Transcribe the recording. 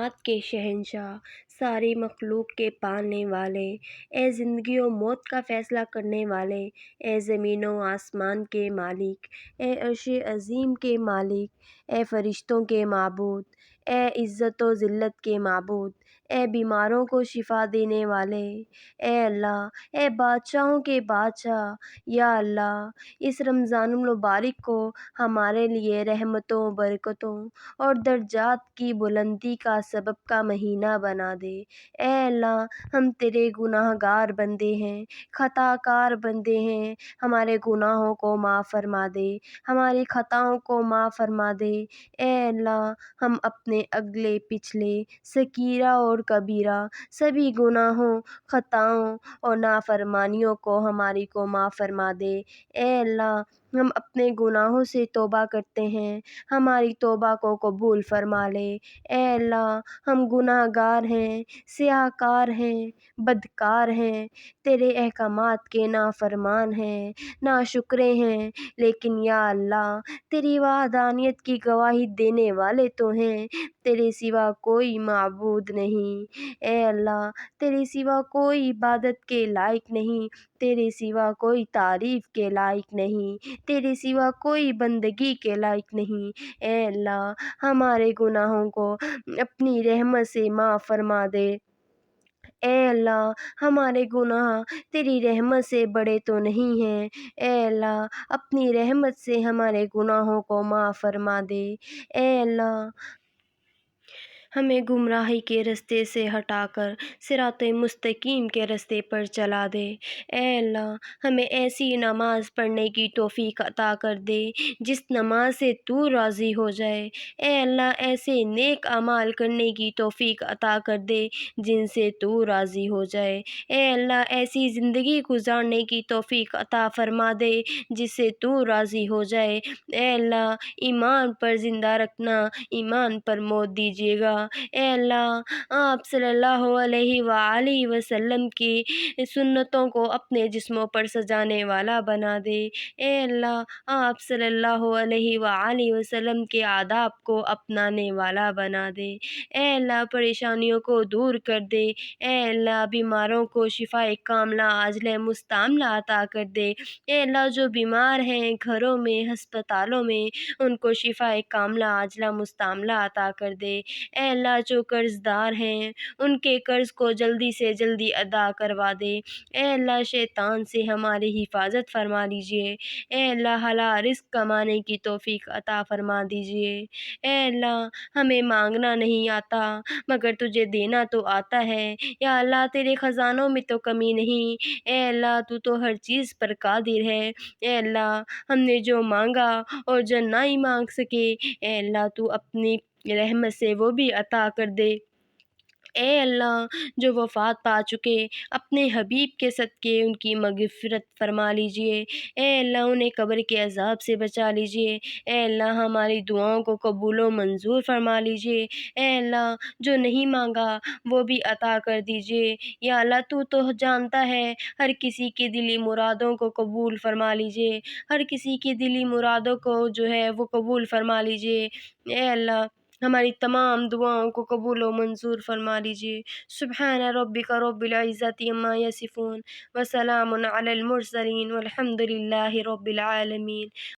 کائنات کے شہنشاہ، ساری مخلوق کے پالنے والے، اے زندگی و موت کا فیصلہ کرنے والے، اے زمین و آسمان کے مالک، اے عرش عظیم کے مالک، اے فرشتوں کے معبود، اے عزت و ذلت کے معبود، اے بیماروں کو شفا دینے والے، اے اللہ، اے بادشاہوں کے بادشاہ، یا اللہ، اس رمضان المبارک کو ہمارے لیے رحمتوں، برکتوں اور درجات کی بلندی کا سبب کا مہینہ بنا دے۔ اے اللہ، ہم تیرے گناہ گار بندے ہیں، خطا کار بندے ہیں، ہمارے گناہوں کو معاف فرما دے، ہماری خطاؤں کو معاف فرما دے۔ اے اللہ، ہم اپنے اگلے پچھلے صغیرہ اور کبیرہ سبھی گناہوں، خطاؤں اور نافرمانیوں کو ہماری کو معاف فرما دے۔ اے اللہ، ہم اپنے گناہوں سے توبہ کرتے ہیں، ہماری توبہ کو قبول فرما لے۔ اے اللہ، ہم گناہ گار ہیں، سیاہ کار ہیں، بدکار ہیں، تیرے احکامات کے نافرمان ہیں، ناشکرے ہیں، لیکن یا اللہ، تیری وحدانیت کی گواہی دینے والے تو ہیں، تیرے سوا کوئی معبود نہیں۔ اے اللہ، تیرے سوا کوئی عبادت کے لائق نہیں، تیرے سوا کوئی تعریف کے لائق نہیں، تیرے سوا کوئی بندگی کے لائق نہیں۔ اے اللہ، ہمارے گناہوں کو اپنی رحمت سے معاف فرما دے۔ اے اللہ، ہمارے گناہ تیری رحمت سے بڑے تو نہیں ہیں، اے اللہ، اپنی رحمت سے ہمارے گناہوں کو معاف فرما دے۔ اے اللہ، ہمیں گمراہی کے رستے سے ہٹا کر صراط مستقیم کے رستے پر چلا دے۔ اے اللہ، ہمیں ایسی نماز پڑھنے کی توفیق عطا کر دے جس نماز سے تو راضی ہو جائے۔ اے اللہ، ایسے نیک اعمال کرنے کی توفیق عطا کر دے جن سے تو راضی ہو جائے۔ اے اللہ، ایسی زندگی گزارنے کی توفیق عطا فرما دے جس سے تو راضی ہو جائے۔ اے اللہ، ایمان پر زندہ رکھنا، ایمان پر موت دیجیے گا۔ اے اللہ، آپ صلی اللہ علیہ وآلہ وسلم کی سنتوں کو اپنے جسموں پر سجانے والا بنا دے۔ اے اللہ، آپ صلی اللہ علیہ وآلہ وسلم کے آداب کو اپنانے والا بنا دے۔ اے اللہ، پریشانیوں کو دور کر دے۔ اے اللہ، بیماروں کو شفا کاملہ عاجلہ مستعملہ عطا کر دے۔ اے اللہ، جو بیمار ہیں گھروں میں، ہسپتالوں میں، ان کو شفا کاملہ عاجلہ مستعملہ عطا کر دے۔ اے اللہ، جو قرض دار ہیں ان کے قرض کو جلدی سے جلدی ادا کروا دے۔ اے اللہ، شیطان سے ہماری حفاظت فرما لیجیے۔ اے اللہ، حلال رزق کمانے کی توفیق عطا فرما دیجیے۔ اے اللہ، ہمیں مانگنا نہیں آتا مگر تجھے دینا تو آتا ہے۔ یا اللہ، تیرے خزانوں میں تو کمی نہیں۔ اے اللہ، تو ہر چیز پر قادر ہے۔ اے اللہ، ہم نے جو مانگا اور جو نہیں مانگ سکے، اے اللہ، تو اپنی رحمت سے وہ بھی عطا کر دے۔ اے اللہ، جو وفات پا چکے اپنے حبیب کے صدقے ان کی مغفرت فرما لیجئے۔ اے اللہ، انہیں قبر کے عذاب سے بچا لیجئے۔ اے اللہ، ہماری دعاؤں کو قبول و منظور فرما لیجئے۔ اے اللہ، جو نہیں مانگا وہ بھی عطا کر دیجئے۔ یا اللہ، تو جانتا ہے ہر کسی کی دلی مرادوں کو قبول فرما لیجئے، ہر کسی کی دلی مرادوں کو جو ہے وہ قبول فرما لیجئے۔ اے اللہ، ہماری تمام دعاؤں کو قبول و منظور فرما لیجئے۔ سبحان ربک رب العزت عما یصفون وسلام علی المرسلین والحمد للہ رب العالمین۔